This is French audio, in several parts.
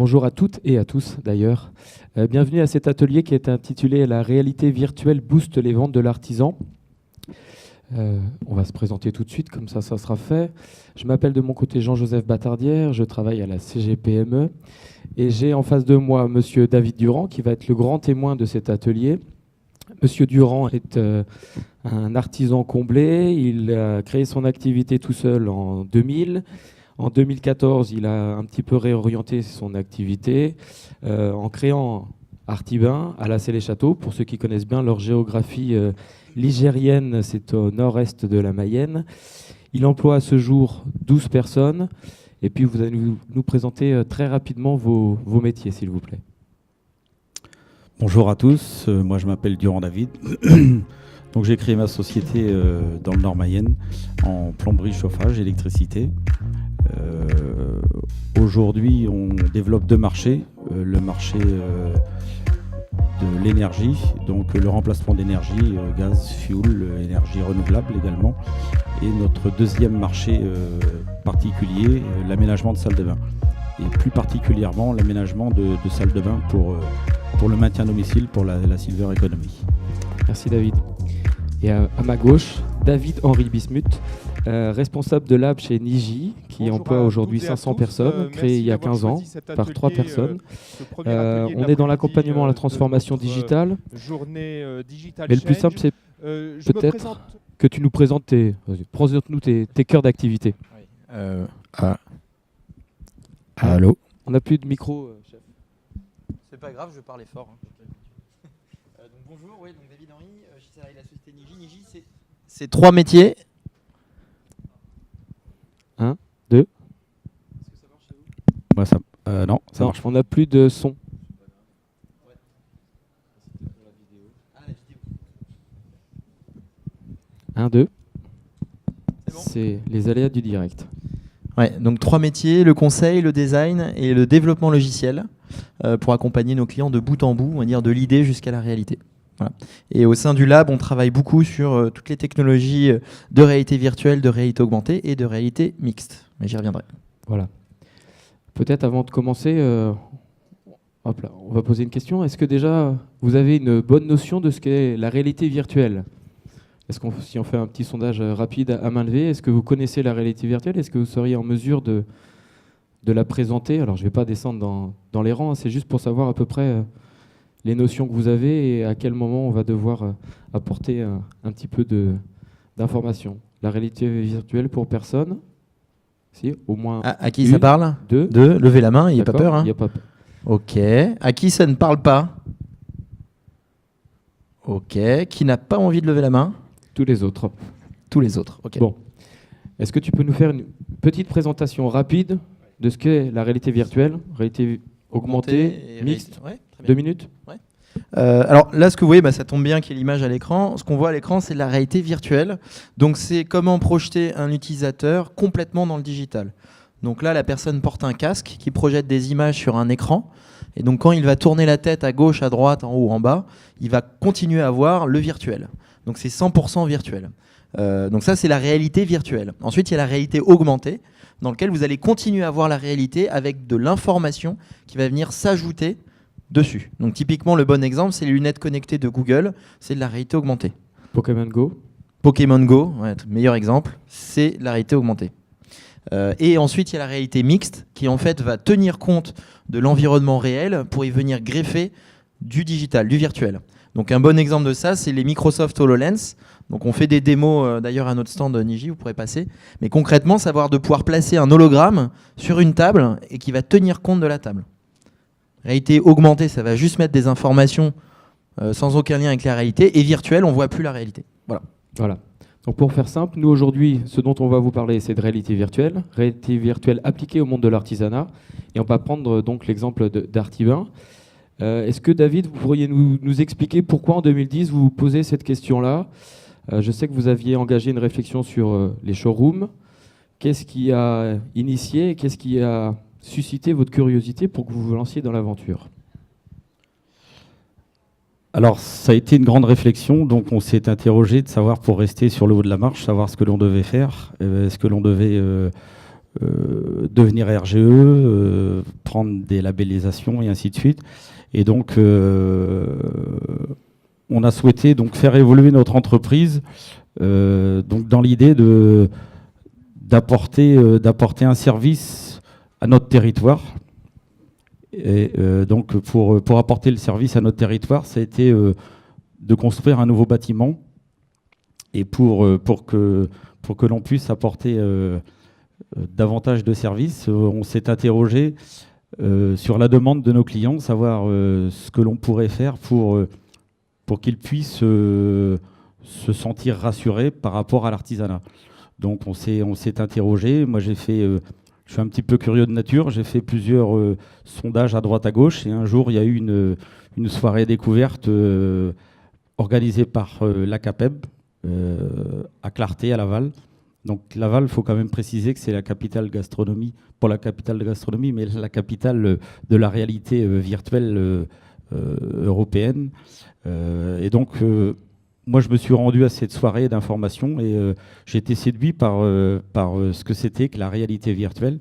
Bonjour à toutes et à tous d'ailleurs. Bienvenue à cet atelier qui est intitulé La réalité virtuelle booste les ventes de l'artisan. On va se présenter tout de suite, comme ça sera fait. Je m'appelle de mon côté Jean-Joseph Batardière, je travaille à la CGPME et j'ai en face de moi Monsieur David Durand qui va être le grand témoin de cet atelier. Monsieur Durand est un artisan comblé, il a créé son activité tout seul en 2000. En 2014, il a un petit peu réorienté son activité en créant Artibin à La Celle-les-Châteaux. Pour ceux qui connaissent bien leur géographie ligérienne, c'est au nord-est de la Mayenne. Il emploie à ce jour 12 personnes. Et puis vous allez nous présenter très rapidement vos métiers, s'il vous plaît. Bonjour à tous, moi je m'appelle Durand David. Donc j'ai créé ma société dans le Nord-Mayenne en plomberie, chauffage, électricité. Aujourd'hui, on développe deux marchés. Le marché de l'énergie, donc le remplacement d'énergie, gaz, fuel, énergie renouvelable également. Et notre deuxième marché particulier, l'aménagement de salles de bain. Et plus particulièrement l'aménagement de salles de bain pour le maintien à domicile, pour la Silver Economy. Merci David. Et à ma gauche, David-Henri Bismuth, responsable de lab chez Niji, qui emploie aujourd'hui 500 personnes, créé il y a 15 ans par 3 personnes. On est dans l'accompagnement à la transformation digitale. Mais le plus simple, c'est peut-être que tu nous présentes présente-nous tes cœurs d'activité. Allô. On n'a plus de micro, chef. C'est pas grave, je parlais fort. Donc bonjour, oui, donc David Henry, je suis salarié de la société Niji. Niji, c'est 3 métiers. 1, 2. Est-ce que ça marche chez vous? Moi, non, ça marche pas. On n'a plus de son. Ouais. Ah, la vidéo. 1, 2. C'est bon. C'est les aléas du direct. Ouais, donc 3 métiers, le conseil, le design et le développement logiciel pour accompagner nos clients de bout en bout, on va dire de l'idée jusqu'à la réalité. Voilà. Et au sein du lab, on travaille beaucoup sur toutes les technologies de réalité virtuelle, de réalité augmentée et de réalité mixte. Mais j'y reviendrai. Voilà. Peut-être avant de commencer, hop là, on va poser une question. Est-ce que déjà vous avez une bonne notion de ce qu'est la réalité virtuelle ? Si on fait un petit sondage rapide à main levée, est-ce que vous connaissez la réalité virtuelle ? Est-ce que vous seriez en mesure de la présenter ? Alors je ne vais pas descendre dans les rangs, c'est juste pour savoir à peu près les notions que vous avez et à quel moment on va devoir apporter un petit peu d'informations. La réalité virtuelle pour personne ? Si, au moins. À qui ça parle ? Deux. Levez la main, il n'y a pas peur. Hein. Il n'y a pas peur. Ok. À qui ça ne parle pas ? Ok. Qui n'a pas envie de lever la main ? Tous les autres. Tous les autres. Ok. Bon. Est-ce que tu peux nous faire une petite présentation rapide de ce qu'est la réalité virtuelle, réalité augmentée, mixte, ouais, 2 minutes ? Ouais. Alors là, ce que vous voyez, ça tombe bien qu'il y ait l'image à l'écran. Ce qu'on voit à l'écran, c'est la réalité virtuelle. Donc c'est comment projeter un utilisateur complètement dans le digital. Donc là, la personne porte un casque qui projette des images sur un écran. Et donc quand il va tourner la tête à gauche, à droite, en haut, en bas, il va continuer à voir le virtuel. Donc c'est 100% virtuel. Donc ça, c'est la réalité virtuelle. Ensuite, il y a la réalité augmentée, dans laquelle vous allez continuer à voir la réalité avec de l'information qui va venir s'ajouter dessus. Donc typiquement, le bon exemple, c'est les lunettes connectées de Google. C'est de la réalité augmentée. Pokémon Go ? Pokémon Go, ouais, meilleur exemple, c'est la réalité augmentée. Et ensuite, il y a la réalité mixte qui en fait va tenir compte de l'environnement réel pour y venir greffer du digital, du virtuel. Donc un bon exemple de ça, c'est les Microsoft HoloLens. Donc on fait des démos d'ailleurs à notre stand Niji, vous pourrez passer. Mais concrètement, savoir de pouvoir placer un hologramme sur une table et qui va tenir compte de la table. Réalité augmentée, ça va juste mettre des informations sans aucun lien avec la réalité. Et virtuelle, on ne voit plus la réalité. Voilà. Donc pour faire simple, nous aujourd'hui, ce dont on va vous parler, c'est de réalité virtuelle appliquée au monde de l'artisanat. Et on va prendre donc l'exemple d'Artibin. Est-ce que David, vous pourriez nous expliquer pourquoi en 2010 vous vous posez cette question-là ? Je sais que vous aviez engagé une réflexion sur les showrooms. Qu'est-ce qui a initié, qu'est-ce qui a suscité votre curiosité pour que vous vous lanciez dans l'aventure ? Alors, ça a été une grande réflexion. Donc, on s'est interrogé de savoir, pour rester sur le haut de la marche, savoir ce que l'on devait faire. Est-ce que l'on devait devenir RGE, prendre des labellisations et ainsi de suite. Et donc, on a souhaité donc faire évoluer notre entreprise donc dans l'idée d'apporter un service à notre territoire. Et donc, pour apporter le service à notre territoire, ça a été de construire un nouveau bâtiment et pour que l'on puisse apporter davantage de services, on s'est interrogé sur la demande de nos clients, savoir ce que l'on pourrait faire pour qu'ils puissent se sentir rassurés par rapport à l'artisanat. Donc on s'est interrogé. Moi je suis un petit peu curieux de nature, j'ai fait plusieurs sondages à droite à gauche et un jour il y a eu une soirée découverte organisée par l'ACAPEB à Clarté, à Laval. Donc Laval, il faut quand même préciser que c'est la capitale gastronomie, pas la capitale de gastronomie, mais la capitale de la réalité virtuelle européenne. Et donc, moi, je me suis rendu à cette soirée d'information et j'ai été séduit par ce que c'était que la réalité virtuelle.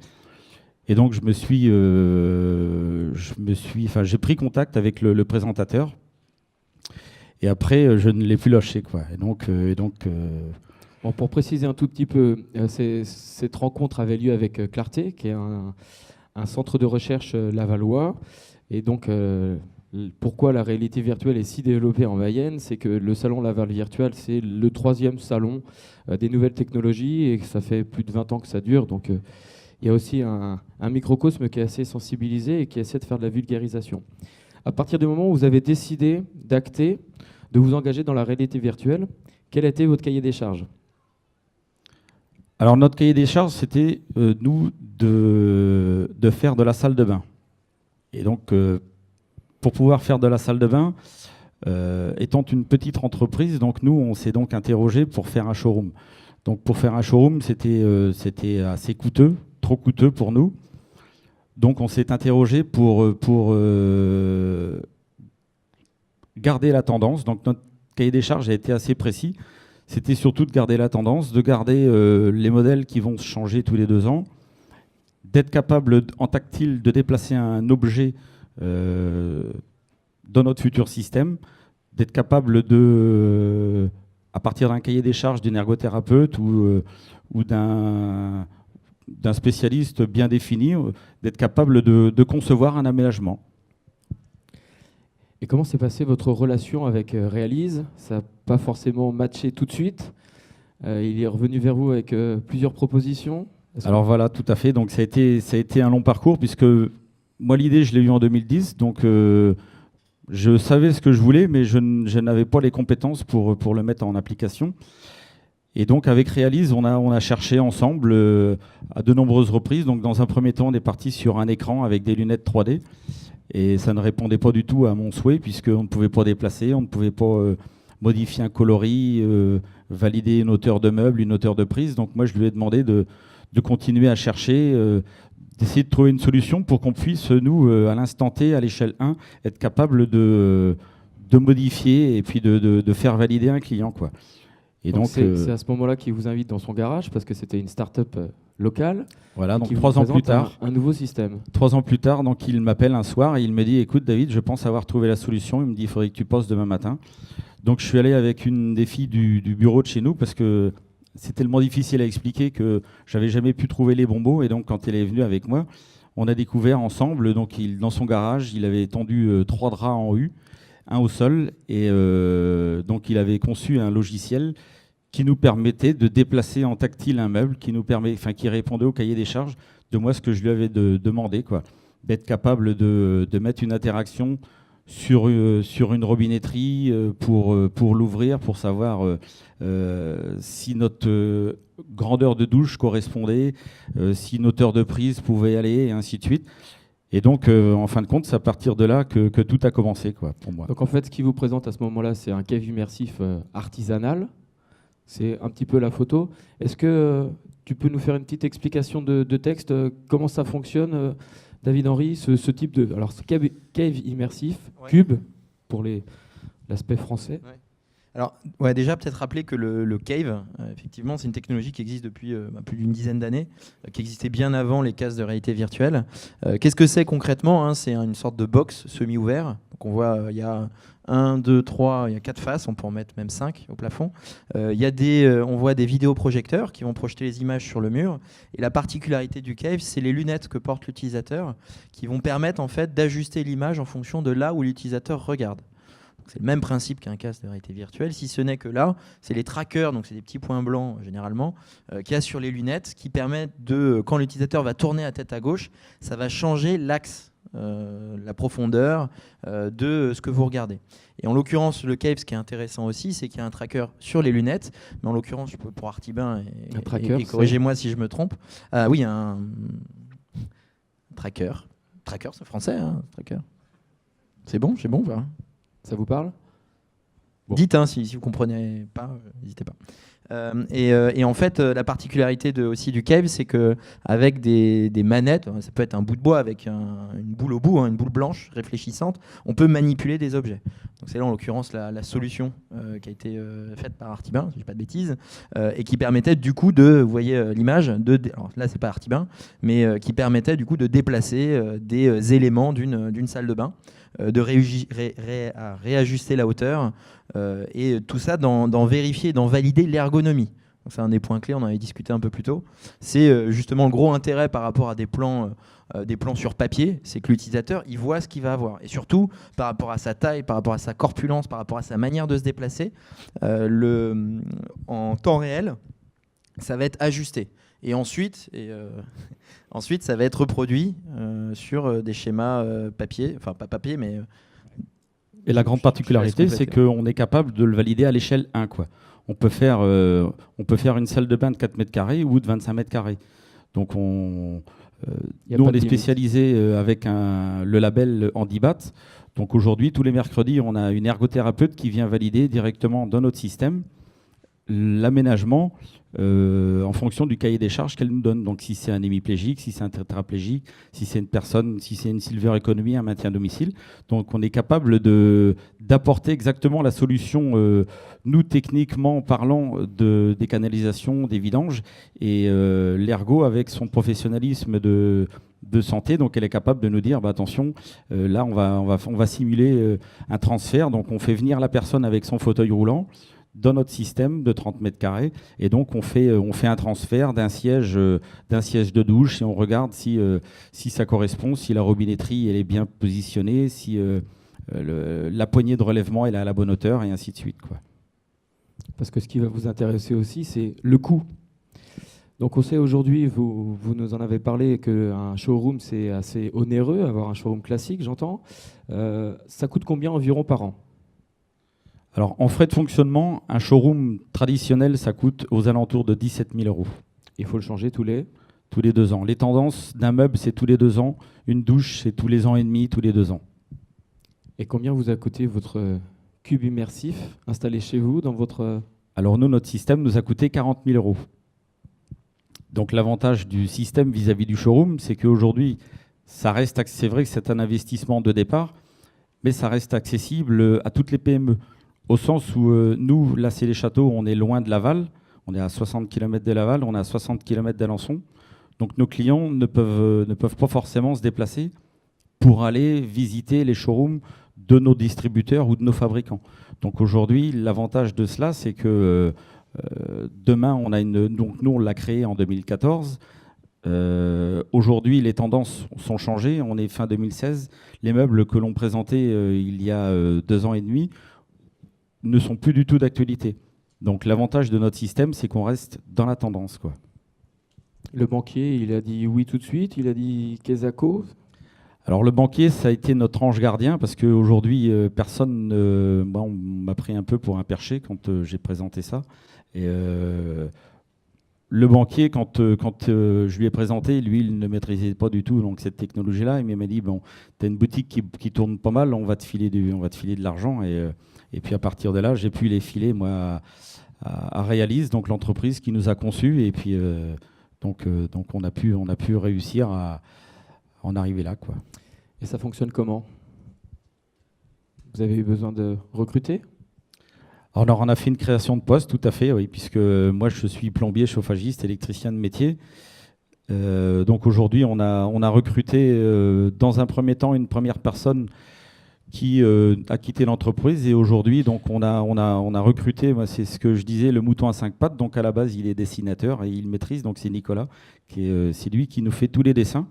Et donc, j'ai pris contact avec le présentateur. Et après, je ne l'ai plus lâché, quoi. Bon, pour préciser un tout petit peu, cette rencontre avait lieu avec Clarté, qui est un centre de recherche lavallois. Et donc, pourquoi la réalité virtuelle est si développée en Mayenne, c'est que le salon Laval Virtuel, c'est le 3e salon des nouvelles technologies et que ça fait plus de 20 ans que ça dure. Donc, il y a aussi un microcosme qui est assez sensibilisé et qui essaie de faire de la vulgarisation. À partir du moment où vous avez décidé d'acter, de vous engager dans la réalité virtuelle, quel a été votre cahier des charges ? Alors notre cahier des charges, c'était nous de faire de la salle de bain. Et donc pour pouvoir faire de la salle de bain, étant une petite entreprise, donc nous on s'est donc interrogé pour faire un showroom. Donc pour faire un showroom, c'était assez coûteux, trop coûteux pour nous. Donc on s'est interrogé pour garder la tendance. Donc notre cahier des charges a été assez précis. C'était surtout de garder la tendance, de garder les modèles qui vont se changer tous les 2 ans, d'être capable en tactile de déplacer un objet dans notre futur système, d'être capable à partir d'un cahier des charges d'une ergothérapeute ou d'un spécialiste bien défini, d'être capable de concevoir un aménagement. Et comment s'est passée votre relation avec Realise ? Ça n'a pas forcément matché tout de suite. Il est revenu vers vous avec plusieurs propositions. Alors voilà, tout à fait. Donc ça a été un long parcours puisque moi l'idée je l'ai eue en 2010. Donc je savais ce que je voulais, mais je n'avais pas les compétences pour le mettre en application. Et donc avec Realise, on a cherché ensemble à de nombreuses reprises. Donc dans un premier temps, on est parti sur un écran avec des lunettes 3D. Et ça ne répondait pas du tout à mon souhait, puisqu'on ne pouvait pas déplacer, on ne pouvait pas modifier un coloris, valider une hauteur de meuble, une hauteur de prise. Donc moi, je lui ai demandé de continuer à chercher, d'essayer de trouver une solution pour qu'on puisse, nous, à l'instant T, à l'échelle 1, être capable de modifier et puis de faire valider un client, quoi. Et donc c'est à ce moment-là qu'il vous invite dans son garage, parce que c'était une start-up locale. Voilà, donc 3 ans plus tard. Un nouveau système. 3 ans plus tard, donc il m'appelle un soir et il me dit « Écoute David, je pense avoir trouvé la solution. » Il me dit « Il faudrait que tu postes demain matin. » Donc je suis allé avec une des filles du bureau de chez nous parce que c'est tellement difficile à expliquer que j'avais jamais pu trouver les bons mots. Et donc quand elle est venue avec moi, on a découvert ensemble, donc dans son garage, il avait tendu 3 draps en U, un au sol. Et donc il avait conçu un logiciel qui nous permettait de déplacer en tactile un meuble, qui répondait au cahier des charges de moi ce que je lui avais demandé, quoi, d'être capable de mettre une interaction sur une robinetterie pour l'ouvrir, pour savoir si notre grandeur de douche correspondait, si une hauteur de prise pouvait aller, et ainsi de suite. Et donc, en fin de compte, c'est à partir de là que tout a commencé, quoi, pour moi. Donc en fait, ce qui vous présente à ce moment-là, c'est un cave immersif artisanal. C'est un petit peu la photo. Est-ce que tu peux nous faire une petite explication de texte, comment ça fonctionne, David-Henri, ce type de... Alors, cave immersif, ouais. Cube, pour l'aspect français. Ouais. Alors, ouais, déjà, peut-être rappeler que le Cave, effectivement, c'est une technologie qui existe depuis plus d'une dizaine d'années, qui existait bien avant les casques de réalité virtuelle. Qu'est-ce que c'est concrètement, hein? C'est une sorte de box semi-ouvert. Donc, on voit, il y a 1, 2, 3, il y a 4 faces, on peut en mettre même 5 au plafond. On voit des vidéoprojecteurs qui vont projeter les images sur le mur. Et la particularité du Cave, c'est les lunettes que porte l'utilisateur qui vont permettre en fait d'ajuster l'image en fonction de là où l'utilisateur regarde. C'est le même principe qu'un casque de réalité virtuelle, si ce n'est que là, c'est les trackers, donc c'est des petits points blancs généralement, qu'il y a sur les lunettes, qui permettent de, quand l'utilisateur va tourner la tête à gauche, ça va changer l'axe, la profondeur de ce que vous regardez. Et en l'occurrence, le Cave, ce qui est intéressant aussi, c'est qu'il y a un tracker sur les lunettes, mais en l'occurrence, je peux pour Artibin, et corrigez-moi si je me trompe. Oui, un tracker. Tracker, c'est français, hein, tracker. C'est bon, voilà. Ça vous parle? Bon. Dites, hein, si vous ne comprenez pas, n'hésitez pas. Et en fait, la particularité aussi du Cave, c'est qu'avec des manettes, ça peut être un bout de bois avec une boule au bout, hein, une boule blanche réfléchissante, on peut manipuler des objets. Donc c'est là en l'occurrence la solution qui a été faite par Artibin, si je ne dis pas de bêtises, et qui permettait du coup vous voyez l'image, alors là c'est pas Artibin, mais qui permettait du coup de déplacer des éléments d'une salle de bain, de réajuster la hauteur, et tout ça d'en vérifier, d'en valider l'ergonomie. C'est un des points clés, on en avait discuté un peu plus tôt. C'est justement le gros intérêt par rapport à des plans sur papier, c'est que l'utilisateur il voit ce qu'il va avoir. Et surtout, par rapport à sa taille, par rapport à sa corpulence, par rapport à sa manière de se déplacer, en temps réel, ça va être ajusté. Et ensuite, ça va être reproduit sur des schémas papier, enfin pas papier, mais... Et la grande particularité, c'est qu'on est capable de le valider à l'échelle 1, quoi. On peut faire une salle de bain de 4 mètres carrés ou de 25 mètres carrés. Donc, nous, on est spécialisé avec le label Handibat. Donc, aujourd'hui, tous les mercredis, on a une ergothérapeute qui vient valider directement dans notre système l'aménagement en fonction du cahier des charges qu'elle nous donne. Donc si c'est un hémiplégique, si c'est un tétraplégique, si c'est une personne, si c'est une silver economy, un maintien à domicile. Donc on est capable d'apporter exactement la solution, nous techniquement parlant, des canalisations, des vidanges, et l'ergo avec son professionnalisme de santé, donc elle est capable de nous dire attention, là on va simuler un transfert, donc on fait venir la personne avec son fauteuil roulant dans notre système de 30 mètres carrés, et donc on fait un transfert d'un siège de douche, et on regarde si ça correspond, si la robinetterie elle est bien positionnée, si la poignée de relèvement elle est à la bonne hauteur, et ainsi de suite, quoi. Parce que ce qui va vous intéresser aussi, c'est le coût. Donc on sait aujourd'hui, vous nous en avez parlé, qu'un showroom c'est assez onéreux, avoir un showroom classique, j'entends. Ça coûte combien environ par an ? Alors, en frais de fonctionnement, un showroom traditionnel, ça coûte aux alentours de 17 000 €. Il faut le changer tous les 2 ans. Les tendances d'un meuble, c'est tous les 2 ans. Une douche, c'est tous les ans et demi, tous les 2 ans. Et combien vous a coûté votre cube immersif installé chez vous dans votre... Alors, nous, notre système nous a coûté 40 000 €. Donc, l'avantage du système vis-à-vis du showroom, c'est qu'aujourd'hui, c'est vrai que c'est un investissement de départ, mais ça reste accessible à toutes les PME. Au sens où nous, là, c'est les châteaux, on est loin de Laval, on est à 60 km de Laval, on est à 60 km d'Alençon. Donc nos clients ne peuvent pas forcément se déplacer pour aller visiter les showrooms de nos distributeurs ou de nos fabricants. Donc aujourd'hui, l'avantage de cela, c'est que demain, donc nous, on l'a créé en 2014. Aujourd'hui, les tendances sont changées. On est fin 2016. Les meubles que l'on présentait il y a 2 ans et demi ne sont plus du tout d'actualité. Donc l'avantage de notre système, c'est qu'on reste dans la tendance, quoi. Le banquier, il a dit oui tout de suite, il a dit Kesako. Alors le banquier, ça a été notre ange gardien, parce qu'aujourd'hui, personne... on m'a pris un peu pour un perché quand j'ai présenté ça. Et le banquier, quand je lui ai présenté, lui, il ne maîtrisait pas du tout donc, cette technologie-là. Il m'a dit, bon, tu as une boutique qui tourne pas mal, on va te filer de l'argent. Et puis à partir de là, j'ai pu les filer, moi, à Realis, donc l'entreprise qui nous a conçus. Et puis donc on a pu réussir à en arriver là, quoi. Et ça fonctionne comment ? Vous avez eu besoin de recruter ? Alors, on a fait une création de poste, tout à fait, oui, puisque moi, je suis plombier, chauffagiste, électricien de métier. Donc aujourd'hui, on a recruté dans un premier temps une première personne qui a quitté l'entreprise, et aujourd'hui, donc on a recruté, moi, c'est ce que je disais, le mouton à 5 pattes. Donc à la base, il est dessinateur et il maîtrise. Donc c'est Nicolas, c'est lui qui nous fait tous les dessins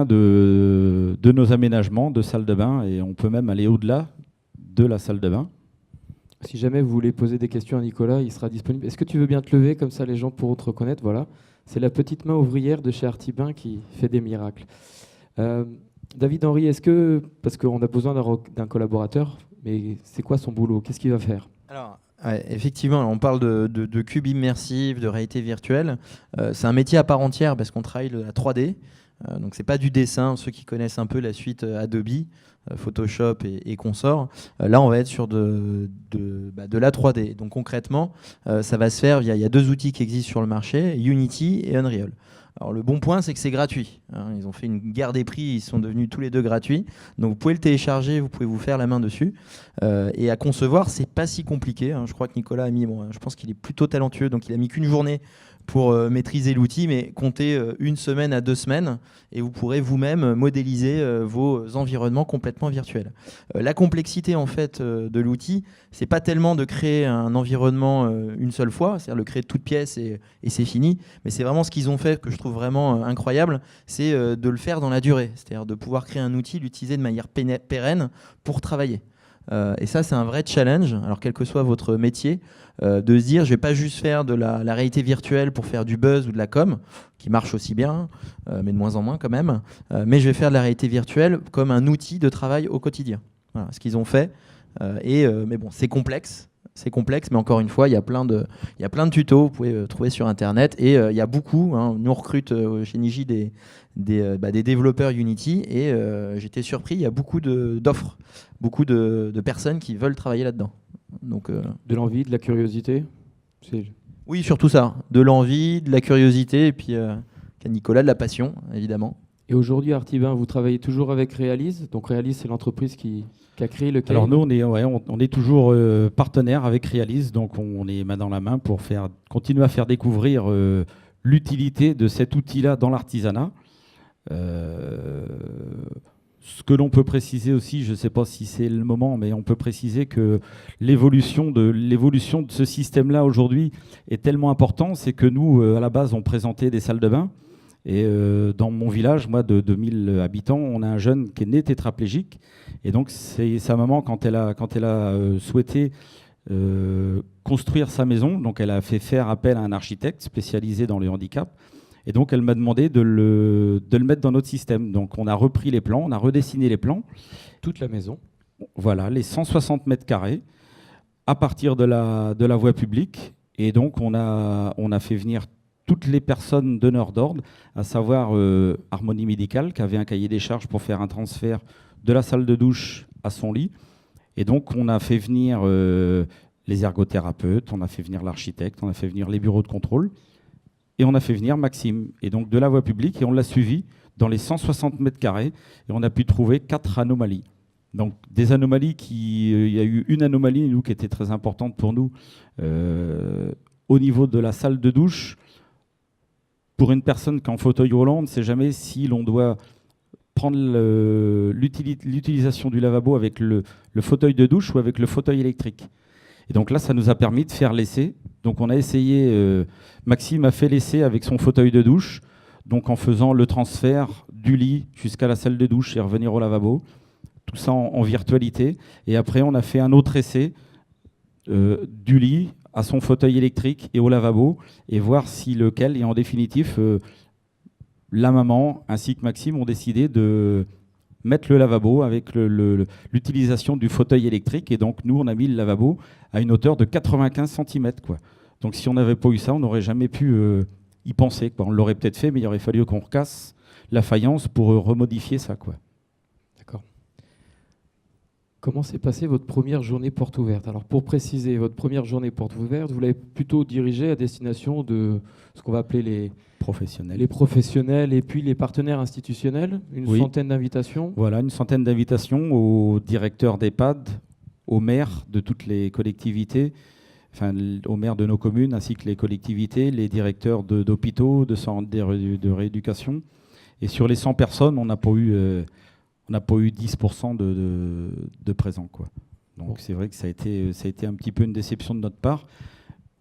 de nos aménagements de salle de bain, et on peut même aller au-delà de la salle de bain. Si jamais vous voulez poser des questions à Nicolas, il sera disponible. Est-ce que tu veux bien te lever, comme ça les gens pourront te reconnaître? Voilà, c'est la petite main ouvrière de chez Artibin qui fait des miracles. David Henry, parce qu'on a besoin d'un collaborateur, mais c'est quoi son boulot? Qu'est-ce qu'il va faire? Alors, effectivement, on parle de cube immersif, de réalité virtuelle. C'est un métier à part entière parce qu'on travaille la 3D. Donc c'est pas du dessin. Ceux qui connaissent un peu la suite Adobe, Photoshop et consorts, là on va être sur de la 3D. Donc concrètement, ça va se faire il y a 2 outils qui existent sur le marché, Unity et Unreal. Alors le bon point, c'est que c'est gratuit. Ils ont fait une guerre des prix, ils sont devenus tous les 2 gratuits. Donc vous pouvez le télécharger, vous pouvez vous faire la main dessus. Et à concevoir, c'est pas si compliqué. Je crois que Nicolas a mis, je pense qu'il est plutôt talentueux, donc il a mis qu'une journée pour maîtriser l'outil, mais comptez 1 semaine à 2 semaines et vous pourrez vous-même modéliser vos environnements complètement virtuels. La complexité en fait de l'outil, c'est pas tellement de créer un environnement une seule fois, c'est-à-dire le créer de toutes pièces et c'est fini, mais c'est vraiment ce qu'ils ont fait que je trouve vraiment incroyable, c'est de le faire dans la durée, c'est-à-dire de pouvoir créer un outil, l'utiliser de manière pérenne pour travailler. Et ça, c'est un vrai challenge, alors quel que soit votre métier, de se dire je vais pas juste faire de la réalité virtuelle pour faire du buzz ou de la com, qui marche aussi bien, mais de moins en moins quand même, mais je vais faire de la réalité virtuelle comme un outil de travail au quotidien. Voilà ce qu'ils ont fait. Mais bon, c'est complexe, mais encore une fois, il y a plein de tutos, vous pouvez trouver sur Internet, et il y a beaucoup, nous on recrute chez Niji des développeurs Unity, et j'étais surpris, il y a beaucoup d'offres, beaucoup de personnes qui veulent travailler là-dedans. Donc, de l'envie, de la curiosité? Oui, surtout ça, de l'envie, de la curiosité, et puis Nicolas, de la passion, évidemment. Et aujourd'hui, Artibin, vous travaillez toujours avec Realise. Donc Realise, c'est l'entreprise qui a créé le Cave. Alors nous, on est toujours partenaire avec Realise, donc on est main dans la main pour continuer à faire découvrir l'utilité de cet outil-là dans l'artisanat. Ce que l'on peut préciser aussi, je ne sais pas si c'est le moment, mais on peut préciser que l'évolution de ce système-là aujourd'hui est tellement importante, c'est que nous, à la base, on présentait des salles de bain. Et dans mon village, moi, de 2000 habitants, on a un jeune qui est né tétraplégique. Et donc, c'est sa maman, quand elle a souhaité construire sa maison, donc elle a fait faire appel à un architecte spécialisé dans le handicap. Et donc, elle m'a demandé de le mettre dans notre système. Donc, on a repris les plans, on a redessiné les plans. Toute la maison. Voilà, les 160 mètres carrés à partir de la voie publique. Et donc, on a fait venir toutes les personnes donneurs d'ordre, à savoir Harmonie Médicale, qui avait un cahier des charges pour faire un transfert de la salle de douche à son lit. Et donc, on a fait venir les ergothérapeutes, on a fait venir l'architecte, on a fait venir les bureaux de contrôle, et on a fait venir Maxime, et donc de la voie publique, et on l'a suivi dans les 160 mètres carrés, et on a pu trouver 4 anomalies. Donc des anomalies il y a eu une anomalie, nous, qui était très importante pour nous, au niveau de la salle de douche. Pour une personne qui est en fauteuil roulant, on ne sait jamais si l'on doit prendre l'utilisation du lavabo avec le fauteuil de douche ou avec le fauteuil électrique. Et donc là, ça nous a permis de faire l'essai. Donc on a essayé, Maxime a fait l'essai avec son fauteuil de douche, donc en faisant le transfert du lit jusqu'à la salle de douche et revenir au lavabo, tout ça en virtualité. Et après, on a fait un autre essai du lit à son fauteuil électrique et au lavabo, et voir si lequel, et en définitive, la maman ainsi que Maxime ont décidé de mettre le lavabo avec l'utilisation du fauteuil électrique, et donc nous, on a mis le lavabo à une hauteur de 95 cm, quoi. Donc si on n'avait pas eu ça, on n'aurait jamais pu y penser, quoi. On l'aurait peut-être fait, mais il aurait fallu qu'on recasse la faïence pour remodifier ça, quoi. D'accord. Comment s'est passée votre première journée porte ouverte? Alors pour préciser, votre première journée porte ouverte, vous l'avez plutôt dirigée à destination de ce qu'on va appeler les professionnels et puis les partenaires institutionnels, une centaine d'invitations. Voilà, une centaine d'invitations aux directeurs d'EHPAD, aux maires de toutes les collectivités, enfin aux maires de nos communes, ainsi que les collectivités, les directeurs d'hôpitaux, de centres de rééducation. Et sur les 100 personnes, on n'a pas eu 10% de présents, quoi. Donc c'est vrai que ça a été un petit peu une déception de notre part.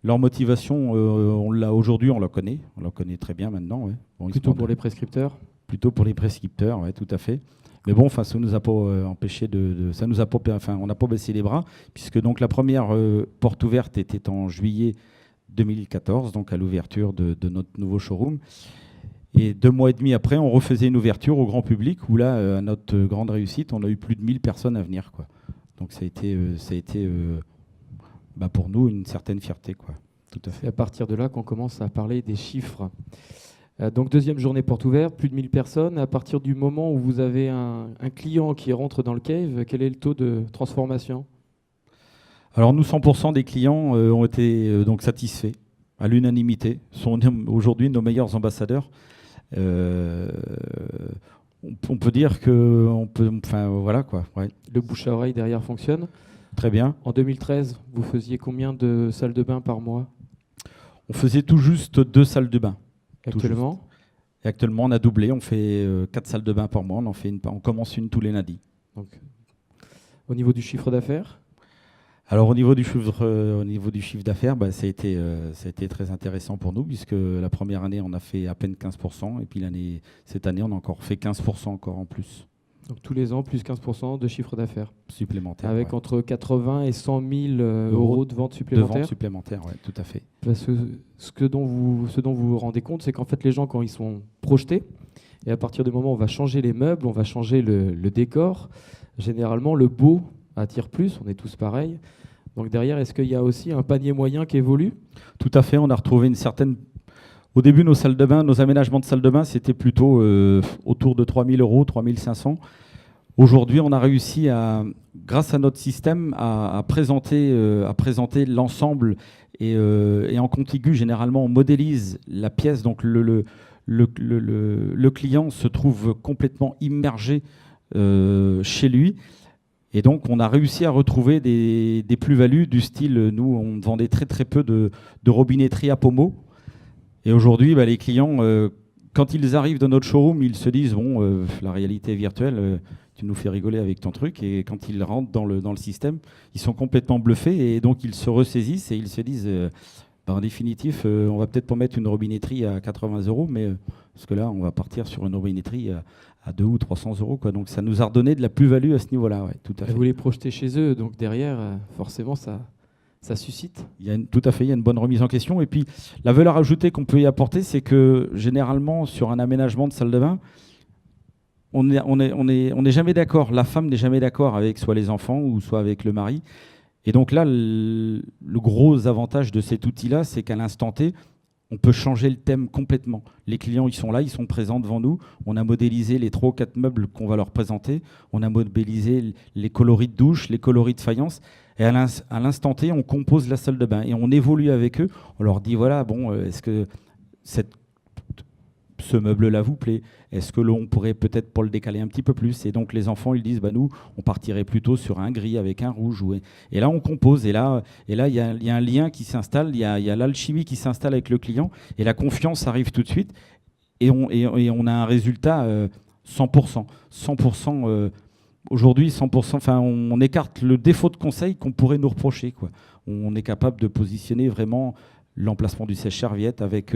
Leur motivation, aujourd'hui, on la connaît très bien maintenant. Ouais. Bon, Plutôt pour les prescripteurs. Plutôt pour les prescripteurs, ouais, tout à fait. Mais bon, ça nous a pas empêché ça nous a pas, on n'a pas baissé les bras, puisque donc la première porte ouverte était en juillet 2014, donc à l'ouverture de notre nouveau showroom. Et 2 mois et demi après, on refaisait une ouverture au grand public, où là, à notre grande réussite, on a eu plus de 1000 personnes à venir, quoi. Donc ça a été pour nous une certaine fierté, quoi. Tout à fait. C'est à partir de là qu'on commence à parler des chiffres. Donc deuxième journée porte ouverte, plus de 1000 personnes. À partir du moment où vous avez un client qui rentre dans le cave, quel est le taux de transformation? Alors nous, 100% des clients ont été donc satisfaits à l'unanimité. Sont aujourd'hui nos meilleurs ambassadeurs. On peut dire que voilà, quoi. Ouais. Le bouche à oreille derrière fonctionne. Très bien. En 2013, vous faisiez combien de salles de bain par mois? On faisait tout juste 2 salles de bain. Actuellement? Et actuellement, on a doublé. On fait 4 salles de bain par mois. On commence une tous les lundis. Donc, au niveau du chiffre d'affaires? Alors au niveau du chiffre d'affaires, ça a été très intéressant pour nous, puisque la première année, on a fait à peine 15%. Et puis cette année, on a encore fait 15% encore en plus. Donc tous les ans, plus 15% de chiffre d'affaires supplémentaire. Avec entre 80 et 100 000 euros de ventes supplémentaires. De ventes supplémentaires, oui, tout à fait. Parce que ce dont vous vous rendez compte, c'est qu'en fait, les gens, quand ils sont projetés, et à partir du moment où on va changer les meubles, on va changer le décor, généralement, le beau attire plus, on est tous pareils. Donc derrière, est-ce qu'il y a aussi un panier moyen qui évolue? Tout à fait, on a retrouvé une certaine... Au début, nos salles de bain, nos aménagements de salles de bain, c'était plutôt autour de 3 000 euros, 3 500. Aujourd'hui, on a réussi, grâce à notre système, à présenter l'ensemble et en contigu, généralement, on modélise la pièce. Donc le client se trouve complètement immergé chez lui. Et donc, on a réussi à retrouver des plus-values du style, nous, on vendait très très peu de robinetterie à pommeau. Et aujourd'hui, les clients, quand ils arrivent dans notre showroom, ils se disent, bon, la réalité virtuelle, tu nous fais rigoler avec ton truc. Et quand ils rentrent dans le système, ils sont complètement bluffés. Et donc, ils se ressaisissent et ils se disent, en définitif, on va peut-être pas mettre une robinetterie à 80 euros, mais parce que là, on va partir sur une robinetterie à 200 ou 300 euros, quoi. Donc, ça nous a redonné de la plus-value à ce niveau-là. Ouais, tout à fait. Vous les projetez chez eux, donc derrière, forcément, ça suscite. Tout à fait, il y a une bonne remise en question. Et puis, la valeur ajoutée qu'on peut y apporter, c'est que généralement, sur un aménagement de salle de bain, on n'est jamais d'accord. La femme n'est jamais d'accord avec soit les enfants ou soit avec le mari. Et donc là, le gros avantage de cet outil-là, c'est qu'à l'instant T, on peut changer le thème complètement. Les clients, ils sont là, ils sont présents devant nous. On a modélisé les 3 ou 4 meubles qu'on va leur présenter. On a modélisé les coloris de douche, les coloris de faïence. Et à l'instant T, on compose la salle de bain et on évolue avec eux. On leur dit, voilà, bon, est-ce que ce meuble-là vous plaît? Est-ce que l'on pourrait peut-être pas le décaler un petit peu plus? Et donc les enfants, ils disent, nous, on partirait plutôt sur un gris avec un rouge. Et là, on compose. Et là, il y a un lien qui s'installe. Il y a l'alchimie qui s'installe avec le client. Et la confiance arrive tout de suite. Et on a un résultat 100%. 100%. Aujourd'hui, 100%, on écarte le défaut de conseil qu'on pourrait nous reprocher, quoi. On est capable de positionner vraiment l'emplacement du sèche-serviette avec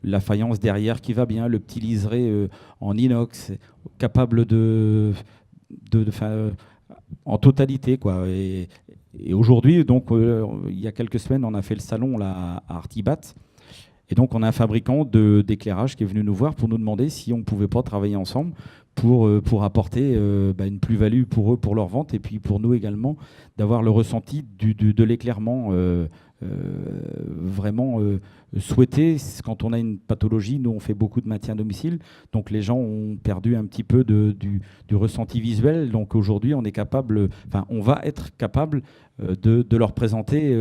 la faïence derrière qui va bien, le petit liseré en inox, capable en totalité, quoi. Et aujourd'hui, donc, il y a quelques semaines, on a fait le salon là, à Artibat. Et donc, on a un fabricant d'éclairage qui est venu nous voir pour nous demander si on ne pouvait pas travailler ensemble pour apporter une plus-value pour eux, pour leur vente, et puis pour nous également, d'avoir le ressenti de l'éclairement vraiment souhaité. Quand on a une pathologie, nous, on fait beaucoup de maintien à domicile, donc les gens ont perdu un petit peu du ressenti visuel. Donc aujourd'hui, on va être capable de leur présenter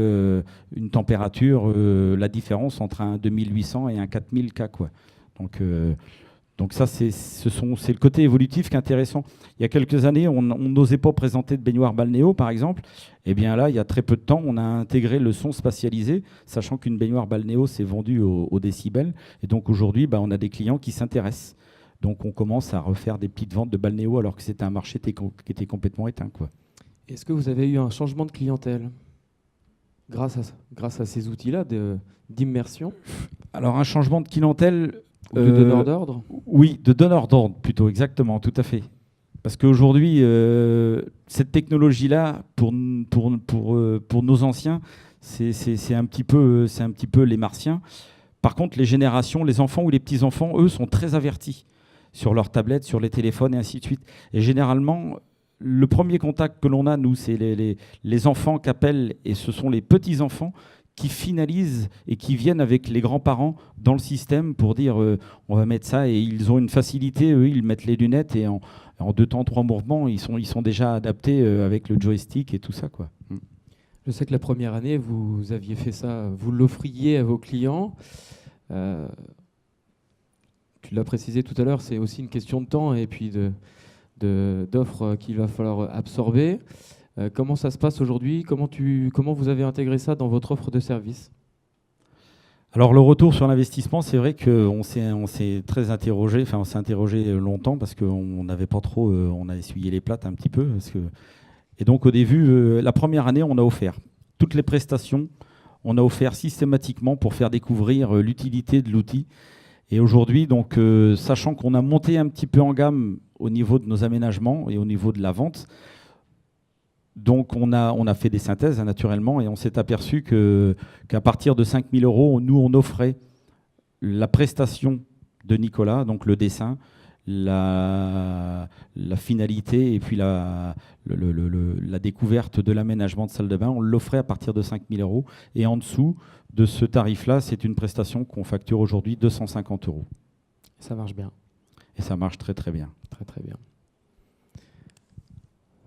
une température, la différence entre un 2800 et un 4000 K, quoi. Donc Donc ça, c'est le côté évolutif qui est intéressant. Il y a quelques années, on n'osait pas présenter de baignoire balnéo, par exemple. Eh bien là, il y a très peu de temps, on a intégré le son spatialisé, sachant qu'une baignoire balnéo, c'est vendu au décibel. Et donc aujourd'hui, on a des clients qui s'intéressent. Donc on commence à refaire des petites ventes de balnéo alors que c'était un marché qui était complètement éteint, quoi. Est-ce que vous avez eu un changement de clientèle grâce à ces outils-là d'immersion? Alors un changement de clientèle... Ou de donneur d'ordre? Oui, de donneur d'ordre plutôt, exactement, tout à fait. Parce qu'aujourd'hui, cette technologie-là, pour nos anciens, c'est un petit peu les martiens. Par contre, les générations, les enfants ou les petits-enfants, eux, sont très avertis sur leurs tablettes, sur les téléphones et ainsi de suite. Et généralement, le premier contact que l'on a, nous, c'est les enfants qui appellent, et ce sont les petits-enfants qui finalisent et qui viennent avec les grands-parents dans le système pour dire on va mettre ça, et ils ont une facilité, eux, ils mettent les lunettes et en 2 temps, 3 mouvements, ils sont déjà adaptés avec le joystick et tout ça, quoi. Je sais que la première année, vous aviez fait ça, vous l'offriez à vos clients. Tu l'as précisé tout à l'heure, c'est aussi une question de temps et puis d'offres qu'il va falloir absorber. Comment ça se passe aujourd'hui? Comment vous avez intégré ça dans votre offre de service? Alors le retour sur l'investissement, c'est vrai qu'on s'est très interrogé, on s'est interrogé longtemps parce qu'on n'avait pas trop, on a essuyé les plates un petit peu. Et donc au début, la première année, on a offert toutes les prestations, on a offert systématiquement pour faire découvrir l'utilité de l'outil. Et aujourd'hui, donc, sachant qu'on a monté un petit peu en gamme au niveau de nos aménagements et au niveau de la vente, donc on a fait des synthèses naturellement et on s'est aperçu qu'à partir de 5 000 €, nous on offrait la prestation de Nicolas, donc le dessin, la finalité et puis la découverte de l'aménagement de salle de bain. On l'offrait à partir de 5 000 €. Et en dessous de ce tarif-là, c'est une prestation qu'on facture aujourd'hui 250 €. Ça marche bien. Et ça marche très très bien. Très très bien.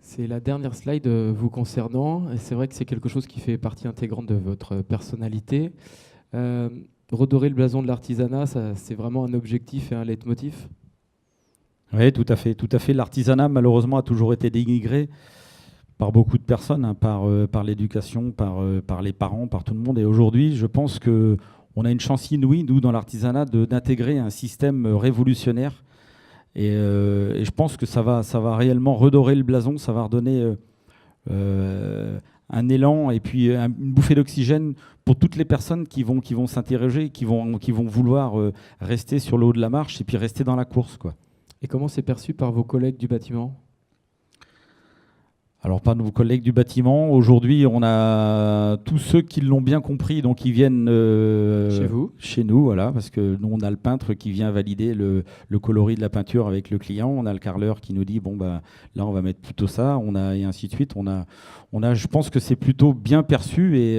C'est la dernière slide vous concernant. Et c'est vrai que c'est quelque chose qui fait partie intégrante de votre personnalité. Redorer le blason de l'artisanat, c'est vraiment un objectif et un leitmotiv? Oui, tout à fait. Tout à fait. L'artisanat, malheureusement, a toujours été dénigré par beaucoup de personnes, par l'éducation, par les parents, par tout le monde. Et aujourd'hui, je pense qu'on a une chance inouïe, nous, dans l'artisanat, d'intégrer un système révolutionnaire. Et je pense que ça va réellement redorer le blason, ça va redonner un élan et puis une bouffée d'oxygène pour toutes les personnes qui vont s'interroger, qui vont vouloir rester sur le haut de la marche et puis rester dans la course, quoi. Et comment c'est perçu par vos collègues du bâtiment? Alors, pas nos collègues du bâtiment. Aujourd'hui, on a tous ceux qui l'ont bien compris, donc ils viennent chez nous, voilà, parce que nous, on a le peintre qui vient valider le coloris de la peinture avec le client. On a le carreleur qui nous dit, bon, là, on va mettre plutôt ça, et ainsi de suite. Je pense que c'est plutôt bien perçu et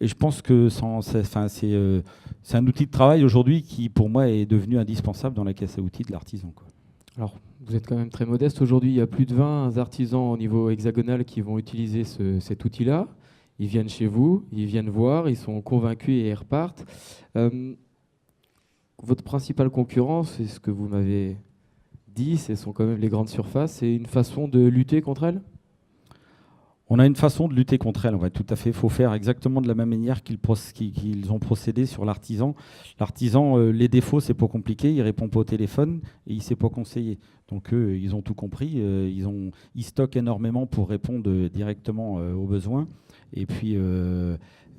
je pense que c'est un outil de travail aujourd'hui qui, pour moi, est devenu indispensable dans la caisse à outils de l'artisan, quoi. Alors, vous êtes quand même très modeste. Aujourd'hui, il y a plus de 20 artisans au niveau hexagonal qui vont utiliser cet outil-là. Ils viennent chez vous, ils viennent voir, ils sont convaincus et ils repartent. Votre principale concurrence, c'est ce que vous m'avez dit, ce sont quand même les grandes surfaces. C'est une façon de lutter contre elles? On a une façon de lutter contre elles, ouais, tout à fait. Il faut faire exactement de la même manière qu'ils ont procédé sur l'artisan. L'artisan, les défauts, c'est pas compliqué. Il répond pas au téléphone et il ne sait pas conseiller. Donc eux, ils ont tout compris. Ils stockent énormément pour répondre directement aux besoins. Et puis,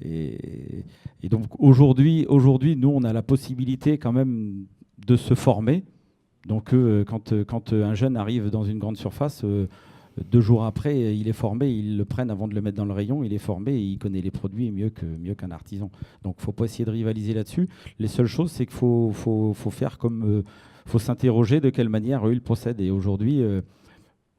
et donc aujourd'hui, nous, on a la possibilité quand même de se former. Donc quand un jeune arrive dans une grande surface, 2 jours après, il est formé, ils le prennent avant de le mettre dans le rayon, il est formé et il connaît les produits mieux qu'un artisan. Donc il ne faut pas essayer de rivaliser là-dessus. Les seules choses, c'est qu'il faut faire comme... faut s'interroger de quelle manière eux, ils procèdent. Et aujourd'hui,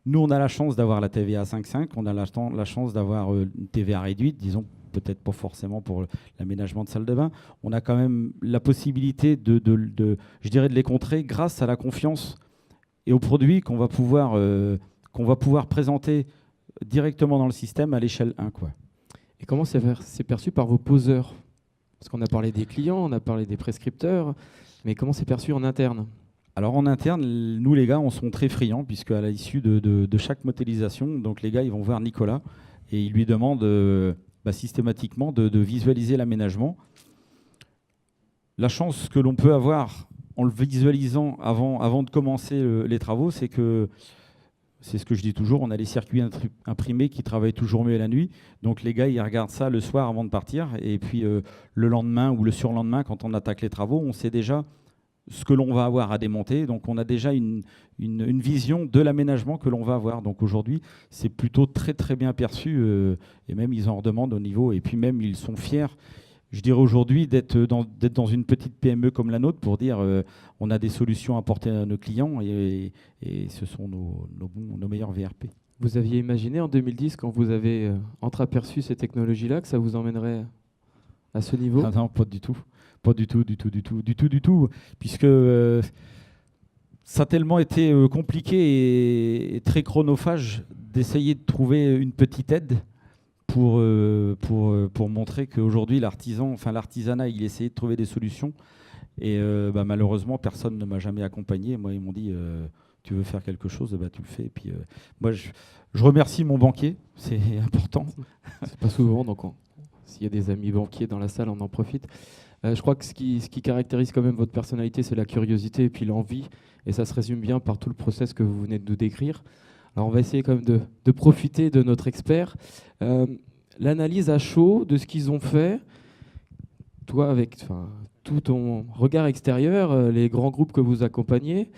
nous, on a la chance d'avoir la TVA 5.5, on a la chance d'avoir une TVA réduite, disons, peut-être pas forcément pour l'aménagement de salle de bain. On a quand même la possibilité de les contrer grâce à la confiance et aux produits qu'on va pouvoir présenter directement dans le système à l'échelle 1, quoi. Et comment c'est perçu par vos poseurs? Parce qu'on a parlé des clients, on a parlé des prescripteurs. Mais comment c'est perçu en interne? Alors en interne, nous les gars, on sont très friands puisque à l'issue de chaque modélisation, donc les gars, ils vont voir Nicolas et ils lui demandent systématiquement de visualiser l'aménagement. La chance que l'on peut avoir en le visualisant avant de commencer les travaux, c'est que, c'est ce que je dis toujours, on a les circuits imprimés qui travaillent toujours mieux la nuit. Donc les gars, ils regardent ça le soir avant de partir. Et puis le lendemain ou le surlendemain, quand on attaque les travaux, on sait déjà ce que l'on va avoir à démonter. Donc on a déjà une vision de l'aménagement que l'on va avoir. Donc aujourd'hui, c'est plutôt très très bien perçu. Et même ils en redemandent au niveau. Et puis même, ils sont fiers, je dirais aujourd'hui, d'être dans une petite PME comme la nôtre pour dire on a des solutions à apporter à nos clients et ce sont nos meilleurs VRP. Vous aviez imaginé en 2010, quand vous avez entreaperçu ces technologies-là, que ça vous emmènerait à ce niveau? Ah non, pas du tout. Pas du tout. Puisque ça a tellement été compliqué et très chronophage d'essayer de trouver une petite aide pour montrer qu'aujourd'hui, l'artisanat, il essayait de trouver des solutions. Et malheureusement, personne ne m'a jamais accompagné. Moi, ils m'ont dit, tu veux faire quelque chose, tu le fais. Et puis, moi, je remercie mon banquier, c'est important. C'est pas souvent, donc s'il y a des amis banquiers dans la salle, on en profite. Je crois que ce qui caractérise quand même votre personnalité, c'est la curiosité et puis l'envie. Et ça se résume bien par tout le process que vous venez de nous décrire. Alors on va essayer quand même de profiter de notre expert. L'analyse à chaud de ce qu'ils ont fait, toi avec tout ton regard extérieur, les grands groupes que vous accompagnez,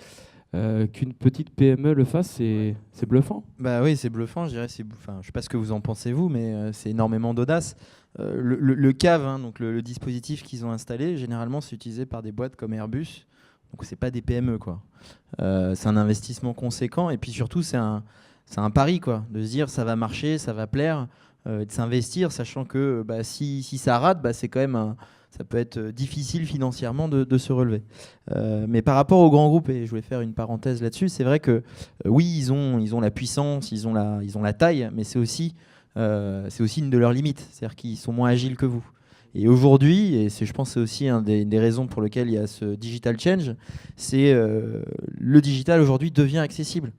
qu'une petite PME le fasse, c'est bluffant. Bah oui, c'est bluffant, je dirais. Je ne sais pas ce que vous en pensez vous, mais c'est énormément d'audace. Le CAV, donc le dispositif qu'ils ont installé, généralement c'est utilisé par des boîtes comme Airbus. Donc c'est pas des PME quoi. C'est un investissement conséquent et puis surtout c'est un pari quoi, de se dire ça va marcher, ça va plaire, de s'investir, sachant que si ça rate, c'est quand même ça peut être difficile financièrement de se relever. Mais par rapport aux grands groupes, et je voulais faire une parenthèse là-dessus, c'est vrai que oui, ils ont la puissance, ils ont la taille, mais c'est aussi une de leurs limites, c'est-à-dire qu'ils sont moins agiles que vous. Et aujourd'hui, et je pense que c'est aussi une des raisons pour lesquelles il y a ce digital change, c'est le digital aujourd'hui devient accessible.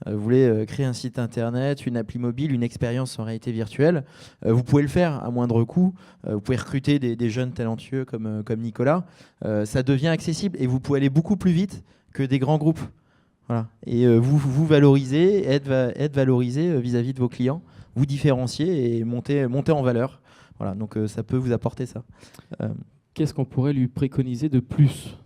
Vous voulez créer un site internet, une appli mobile, une expérience en réalité virtuelle, vous pouvez le faire à moindre coût. Vous pouvez recruter des jeunes talentueux comme Nicolas. Ça devient accessible et vous pouvez aller beaucoup plus vite que des grands groupes. Voilà. Et vous valorisez, être valorisé vis-à-vis de vos clients, vous différencier et monter en valeur. Voilà, donc ça peut vous apporter ça. Qu'est-ce qu'on pourrait lui préconiser de plus?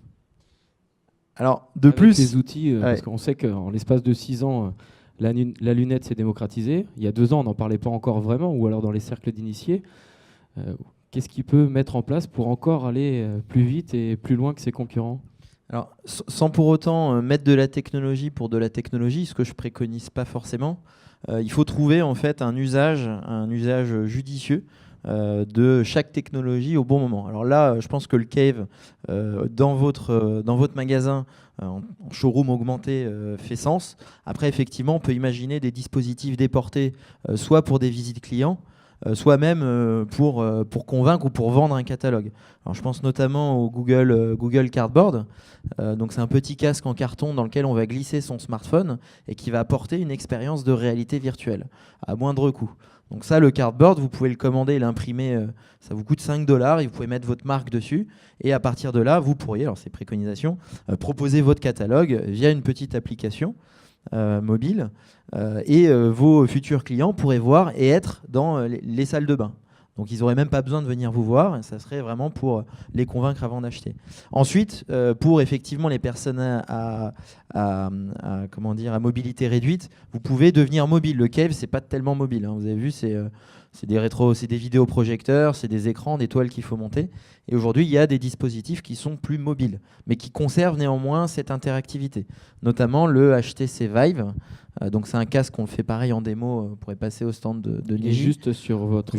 Alors, avec plus les outils, parce qu'on sait qu'en l'espace de 6 ans, la lunette s'est démocratisée. Il y a 2 ans, on n'en parlait pas encore vraiment, ou alors dans les cercles d'initiés. Qu'est-ce qu'il peut mettre en place pour encore aller plus vite et plus loin que ses concurrents? Alors, sans pour autant mettre de la technologie pour de la technologie, ce que je préconise pas forcément, il faut trouver en fait un usage judicieux de chaque technologie au bon moment. Alors là, je pense que le Cave, dans votre magasin, en showroom augmenté, fait sens. Après, effectivement, on peut imaginer des dispositifs déportés, soit pour des visites clients, soit même pour convaincre ou pour vendre un catalogue. Alors, je pense notamment au Google Cardboard. Donc c'est un petit casque en carton dans lequel on va glisser son smartphone et qui va apporter une expérience de réalité virtuelle à moindre coût. Donc ça, le cardboard, vous pouvez le commander et l'imprimer, ça vous coûte 5 $ et vous pouvez mettre votre marque dessus. Et à partir de là, vous pourriez, alors c'est préconisation, proposer votre catalogue via une petite application mobile et vos futurs clients pourraient voir et être dans les salles de bain. Donc ils n'auraient même pas besoin de venir vous voir, ça serait vraiment pour les convaincre avant d'acheter. Ensuite, pour effectivement les personnes à mobilité réduite, vous pouvez devenir mobile. Le Cave, c'est pas tellement mobile, hein. Vous avez vu, c'est des vidéoprojecteurs, c'est des écrans, des toiles qu'il faut monter. Et aujourd'hui, il y a des dispositifs qui sont plus mobiles, mais qui conservent néanmoins cette interactivité. Notamment le HTC Vive. Donc c'est un casque qu'on fait pareil en démo. Vous pourrez passer au stand de Niji. Juste sur votre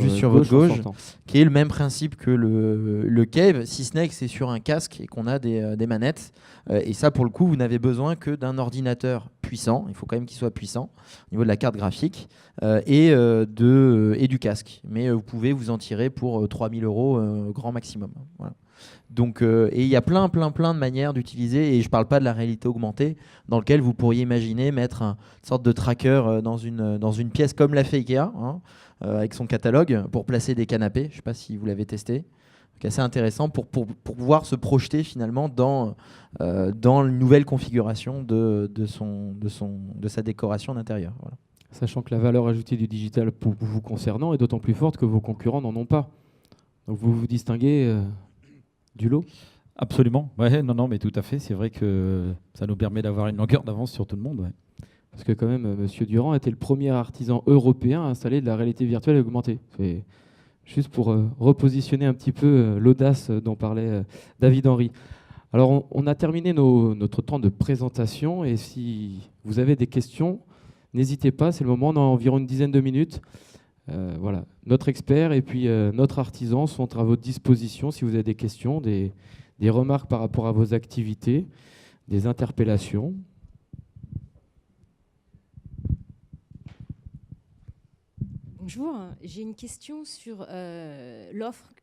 gauche, qui est le même principe que le Cave, si ce n'est que c'est sur un casque et qu'on a des manettes. Et ça, pour le coup, vous n'avez besoin que d'un ordinateur puissant, il faut quand même qu'il soit puissant au niveau de la carte graphique et du casque. Mais vous pouvez vous en tirer pour 3 000 € grand maximum. Voilà. Donc, et il y a plein de manières d'utiliser, et je ne parle pas de la réalité augmentée, dans lequel vous pourriez imaginer mettre une sorte de tracker dans une pièce comme l'a fait Ikea, avec son catalogue, pour placer des canapés. Je ne sais pas si vous l'avez testé. Donc, assez intéressant pour pouvoir se projeter finalement dans une nouvelle configuration de sa décoration d'intérieur. Voilà. Sachant que la valeur ajoutée du digital pour vous concernant est d'autant plus forte que vos concurrents n'en ont pas. Donc vous vous distinguez du lot ? Absolument. Ouais, non, mais tout à fait. C'est vrai que ça nous permet d'avoir une longueur d'avance sur tout le monde. Ouais. Parce que quand même, Monsieur Durand était le premier artisan européen à installer de la réalité virtuelle augmentée. C'est juste pour repositionner un petit peu l'audace dont parlait David Henry. Alors, on a terminé notre temps de présentation, et si vous avez des questions, n'hésitez pas, c'est le moment, on a environ une dizaine de minutes. Voilà, notre expert et puis notre artisan sont à votre disposition si vous avez des questions, des remarques par rapport à vos activités, des interpellations. Bonjour, j'ai une question sur l'offre.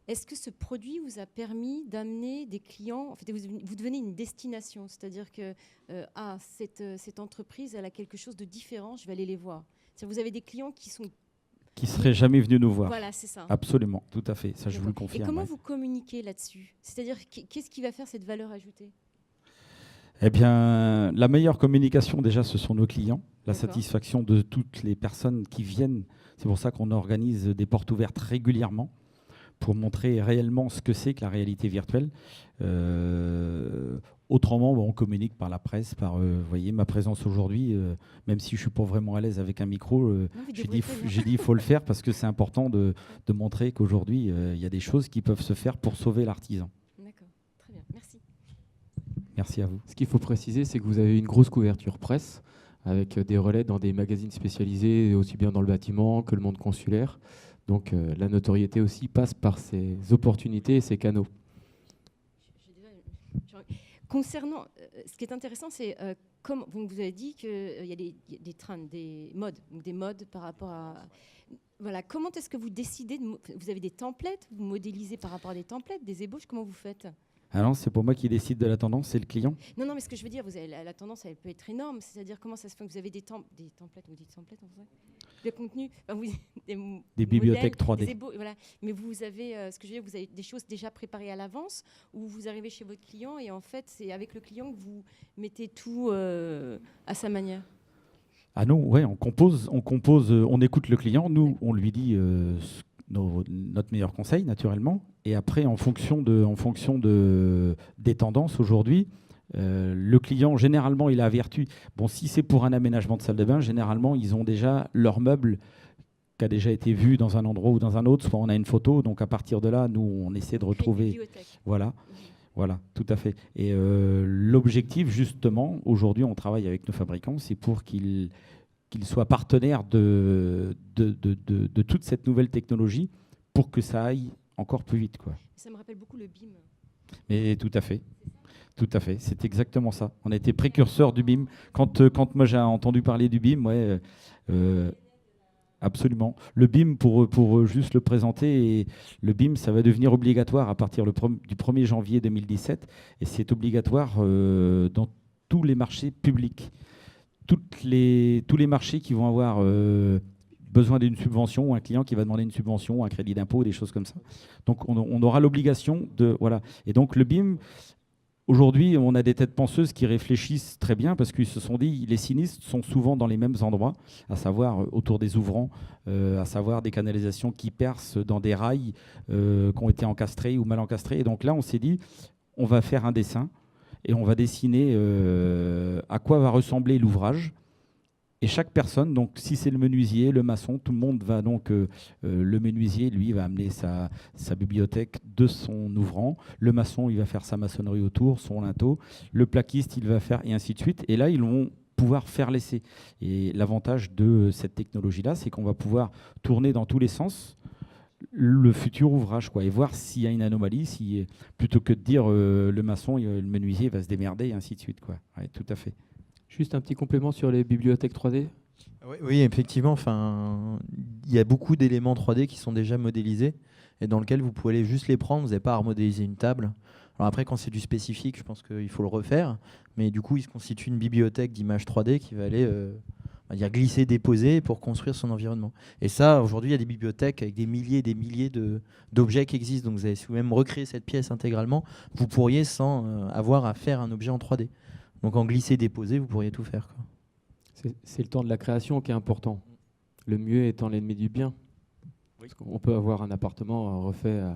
Est-ce que ce produit vous a permis d'amener des clients, en fait, vous devenez une destination, c'est-à-dire que cette entreprise, elle a quelque chose de différent, je vais aller les voir. C'est-à-dire vous avez des clients qui seraient jamais venus nous voir. Voilà, c'est ça. Absolument, tout à fait, ça je vous le confirme. Et comment vous communiquez là-dessus ? C'est-à-dire, qu'est-ce qui va faire cette valeur ajoutée ? Eh bien, la meilleure communication, déjà, ce sont nos clients. La satisfaction de toutes les personnes qui viennent. C'est pour ça qu'on organise des portes ouvertes régulièrement pour montrer réellement ce que c'est que la réalité virtuelle. Autrement, on communique par la presse, par vous voyez, ma présence aujourd'hui, même si je ne suis pas vraiment à l'aise avec un micro, j'ai dit il faut le faire parce que c'est important de montrer qu'aujourd'hui, il y a des choses qui peuvent se faire pour sauver l'artisan. D'accord, très bien, merci. Merci à vous. Ce qu'il faut préciser, c'est que vous avez une grosse couverture presse avec des relais dans des magazines spécialisés, aussi bien dans le bâtiment que le monde consulaire. Donc la notoriété aussi passe par ces opportunités et ces canaux. Concernant, ce qui est intéressant, c'est comme vous avez dit qu'il y a des trends, des modes par rapport à... Voilà, comment est-ce que vous décidez vous avez des templates, vous modélisez par rapport à des templates, des ébauches, comment vous faites ? Ah non, c'est pas moi qui décide de la tendance, c'est le client. Non, mais ce que je veux dire, la tendance, elle peut être énorme. C'est-à-dire, comment ça se fait que vous avez des templates, vous dites templates en vrai, de contenu, des bibliothèques modèles, 3D. Voilà. Mais vous avez, ce que je veux dire, vous avez des choses déjà préparées à l'avance, ou vous arrivez chez votre client et en fait, c'est avec le client que vous mettez tout à sa manière. Ah non, ouais, on compose, on écoute le client. Nous, on lui dit notre meilleur conseil, naturellement. Et après, en fonction des tendances aujourd'hui, le client, généralement, il a vertu. Bon, si c'est pour un aménagement de salle de bain, généralement, ils ont déjà leur meuble qui a déjà été vu dans un endroit ou dans un autre. Soit on a une photo. Donc, à partir de là, nous, on essaie de retrouver... Voilà. Voilà, tout à fait. Et l'objectif, justement, aujourd'hui, on travaille avec nos fabricants, c'est pour qu'ils soient partenaires de toute cette nouvelle technologie pour que ça aille encore plus vite, quoi. Ça me rappelle beaucoup le BIM. Mais tout à fait. Tout à fait, c'est exactement ça. On a été précurseurs du BIM. Quand moi j'ai entendu parler du BIM, ouais, absolument. Le BIM, pour juste le présenter, le BIM, ça va devenir obligatoire à partir du 1er janvier 2017. Et c'est obligatoire dans tous les marchés publics. Tous les marchés qui vont avoir besoin d'une subvention, ou un client qui va demander une subvention, un crédit d'impôt, des choses comme ça. Donc on aura l'obligation de... Voilà. Et donc le BIM... Aujourd'hui, on a des têtes penseuses qui réfléchissent très bien parce qu'ils se sont dit les sinistres sont souvent dans les mêmes endroits, à savoir autour des ouvrants, à savoir des canalisations qui percent dans des rails qui ont été encastrés ou mal encastrés. Et donc là, on s'est dit, on va faire un dessin et on va dessiner à quoi va ressembler l'ouvrage. Et chaque personne, donc si c'est le menuisier, le maçon, tout le monde va donc, le menuisier, lui, va amener sa bibliothèque de son ouvrant. Le maçon, il va faire sa maçonnerie autour, son linteau. Le plaquiste, il va faire, et ainsi de suite. Et là, ils vont pouvoir faire l'essai. Et l'avantage de cette technologie-là, c'est qu'on va pouvoir tourner dans tous les sens le futur ouvrage, quoi, et voir s'il y a une anomalie, plutôt que de dire le maçon, le menuisier va se démerder, et ainsi de suite, quoi. Ouais, tout à fait. Juste un petit complément sur les bibliothèques 3D. Oui, effectivement. Il y a beaucoup d'éléments 3D qui sont déjà modélisés et dans lesquels vous pouvez aller juste les prendre. Vous n'avez pas à remodéliser une table. Alors après, quand c'est du spécifique, je pense qu'il faut le refaire. Mais du coup, il se constitue une bibliothèque d'images 3D qui va aller on va dire glisser, déposer pour construire son environnement. Et ça, aujourd'hui, il y a des bibliothèques avec des milliers et des milliers d'objets qui existent. Donc si vous même recréer cette pièce intégralement, vous pourriez sans avoir à faire un objet en 3D. Donc en glisser, déposer, vous pourriez tout faire, quoi. C'est le temps de la création qui est important. Le mieux étant l'ennemi du bien. Parce qu'on peut avoir un appartement refait à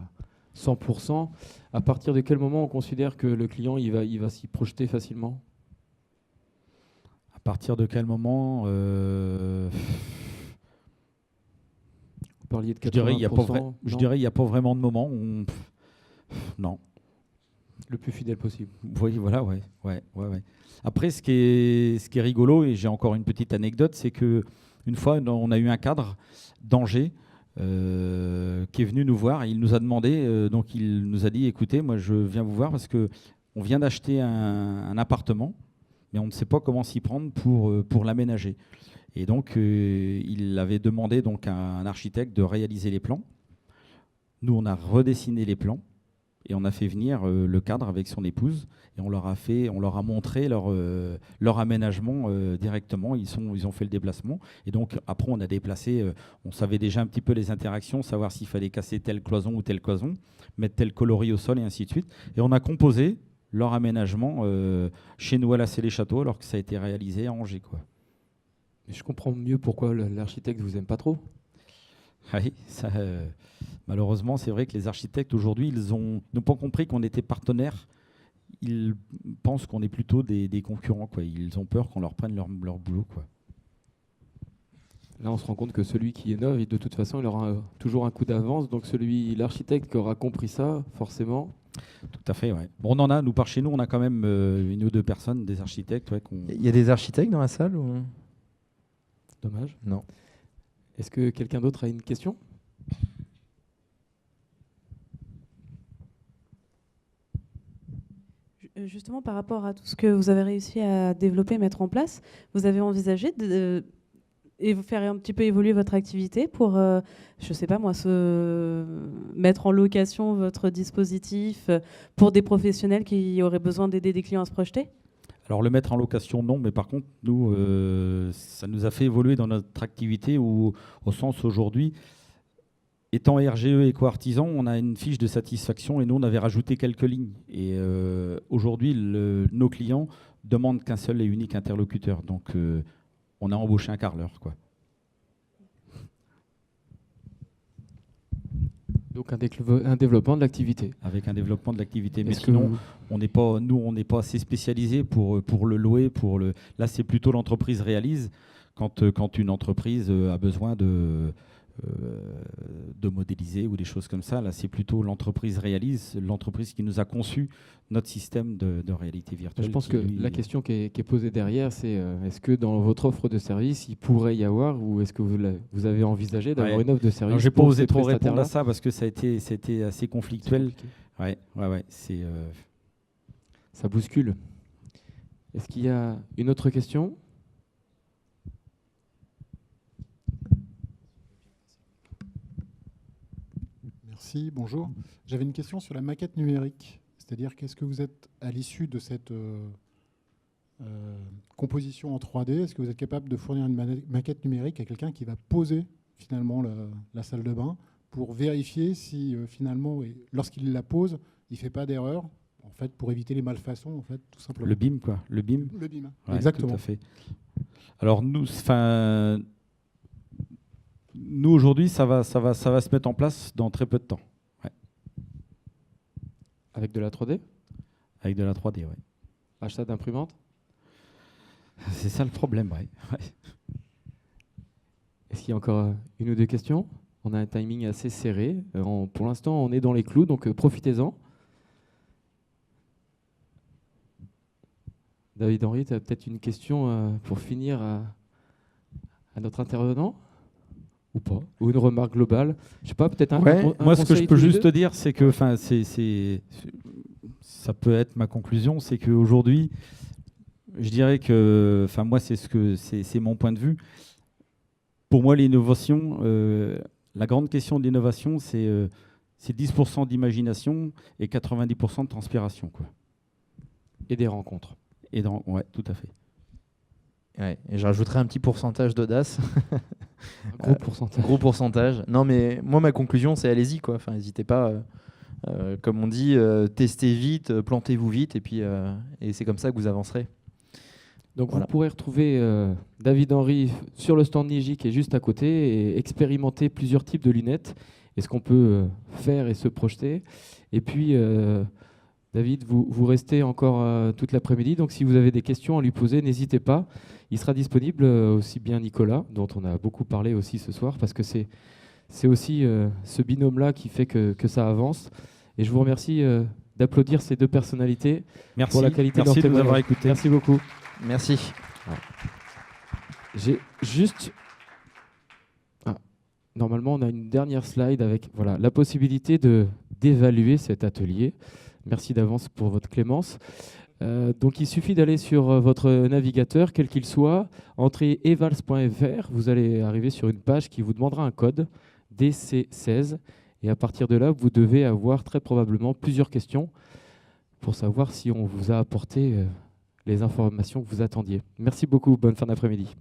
100%. À partir de quel moment on considère que le client il va s'y projeter facilement? À partir de quel moment Vous parliez de 80%. Je dirais il n'y a pas vraiment de moment. Non. Le plus fidèle possible. Oui, voilà, ouais. Après, ce qui est rigolo, et j'ai encore une petite anecdote, c'est que une fois, on a eu un cadre d'Angers qui est venu nous voir. Et il nous a demandé, donc il nous a dit, écoutez, moi je viens vous voir parce que on vient d'acheter un appartement, mais on ne sait pas comment s'y prendre pour l'aménager. Et donc, il avait demandé donc à un architecte de réaliser les plans. Nous, on a redessiné les plans. Et on a fait venir le cadre avec son épouse et on leur a montré leur aménagement directement. Ils ont fait le déplacement. Et donc après, on a déplacé. On savait déjà un petit peu les interactions, savoir s'il fallait casser telle cloison ou telle cloison, mettre tel coloris au sol et ainsi de suite. Et on a composé leur aménagement chez nous à la Célé-Château, alors que ça a été réalisé à Angers, quoi. Mais je comprends mieux pourquoi l'architecte vous aime pas trop. Oui, ça. Malheureusement, c'est vrai que les architectes, aujourd'hui, ils n'ont pas compris qu'on était partenaires. Ils pensent qu'on est plutôt des concurrents, quoi. Ils ont peur qu'on leur prenne leur boulot, quoi. Là, on se rend compte que celui qui innove, de toute façon, il aura toujours un coup d'avance. Donc l'architecte qui aura compris ça, forcément. Tout à fait, ouais. Bon, on en a, nous, par chez nous, on a quand même une ou deux personnes, des architectes. Ouais, il y a des architectes dans la salle ou... Dommage. Non. Est-ce que quelqu'un d'autre a une question ? Justement, par rapport à tout ce que vous avez réussi à développer, mettre en place, vous avez envisagé de faire un petit peu évoluer votre activité pour, je ne sais pas moi, mettre en location votre dispositif pour des professionnels qui auraient besoin d'aider des clients à se projeter ? Alors le mettre en location, non, mais par contre, nous, ça nous a fait évoluer dans notre activité au sens aujourd'hui, étant RGE éco-artisan, on a une fiche de satisfaction et nous, on avait rajouté quelques lignes. Et aujourd'hui, nos clients demandent qu'un seul et unique interlocuteur. Donc, on a embauché un carreleur, quoi. Donc un développement de l'activité. Avec un développement de l'activité. Mais sinon, on n'est pas assez spécialisé pour le louer. Là, c'est plutôt l'entreprise réalise quand une entreprise a besoin de modéliser ou des choses comme ça. Là, c'est plutôt l'entreprise réalise, l'entreprise qui nous a conçu notre système de réalité virtuelle. Je pense que la question qui est posée derrière, c'est est-ce que dans votre offre de service, il pourrait y avoir, ou est-ce que vous avez envisagé d'avoir une offre de service? Je n'ai pas osé trop répondre à ça parce que c'était assez conflictuel. Ouais, ça bouscule. Est-ce qu'il y a une autre question? Merci, bonjour. J'avais une question sur la maquette numérique. C'est-à-dire, qu'est-ce que vous êtes, à l'issue de cette composition en 3D, est-ce que vous êtes capable de fournir une maquette numérique à quelqu'un qui va poser finalement la salle de bain pour vérifier si finalement, lorsqu'il la pose, il ne fait pas d'erreur, en fait, pour éviter les malfaçons, en fait, tout simplement. Le BIM, quoi. Le BIM. Le BIM, ouais, exactement. Tout à fait. Alors, nous, aujourd'hui, ça va se mettre en place dans très peu de temps. Ouais. Avec de la 3D? Avec de la 3D, oui. Achat d'imprimante? C'est ça le problème, oui. Ouais. Est-ce qu'il y a encore une ou deux questions? On a un timing assez serré. Pour l'instant, on est dans les clous, donc profitez-en. David Henry, tu as peut-être une question pour finir à notre intervenant? Ou pas? Ou une remarque globale? Je sais pas, peut-être un moi, ce que je peux juste te dire, c'est que, ça peut être ma conclusion, c'est qu'aujourd'hui, Je dirais que, moi, c'est mon point de vue. Pour moi, l'innovation, la grande question de l'innovation, c'est 10% d'imagination et 90% de transpiration, quoi. Et des rencontres. Ouais, tout à fait. Ouais, et je rajouterai un petit pourcentage d'audace. Un gros pourcentage. Gros pourcentage. Non, mais moi, ma conclusion, c'est allez-y, quoi. Enfin, n'hésitez pas. Comme on dit, testez vite, plantez-vous vite, et puis et c'est comme ça que vous avancerez. Donc Voilà. vous pourrez retrouver David Henry sur le stand Niji qui est juste à côté et expérimenter plusieurs types de lunettes et ce qu'on peut faire et se projeter. Et puis, David, vous restez encore toute l'après-midi. Donc si vous avez des questions à lui poser, n'hésitez pas. Il sera disponible, aussi bien Nicolas, dont on a beaucoup parlé aussi ce soir, parce que c'est aussi ce binôme-là qui fait que ça avance. Et je vous remercie d'applaudir ces deux personnalités pour la qualité de leur Merci de nous témoignage. avoir écoutés. Merci beaucoup. Merci. J'ai juste... Normalement, on a une dernière slide avec la possibilité d'évaluer cet atelier. Merci d'avance pour votre clémence. Donc, il suffit d'aller sur votre navigateur, quel qu'il soit, entrez evals.fr. Vous allez arriver sur une page qui vous demandera un code DC16. Et à partir de là, vous devez avoir très probablement plusieurs questions pour savoir si on vous a apporté les informations que vous attendiez. Merci beaucoup. Bonne fin d'après-midi.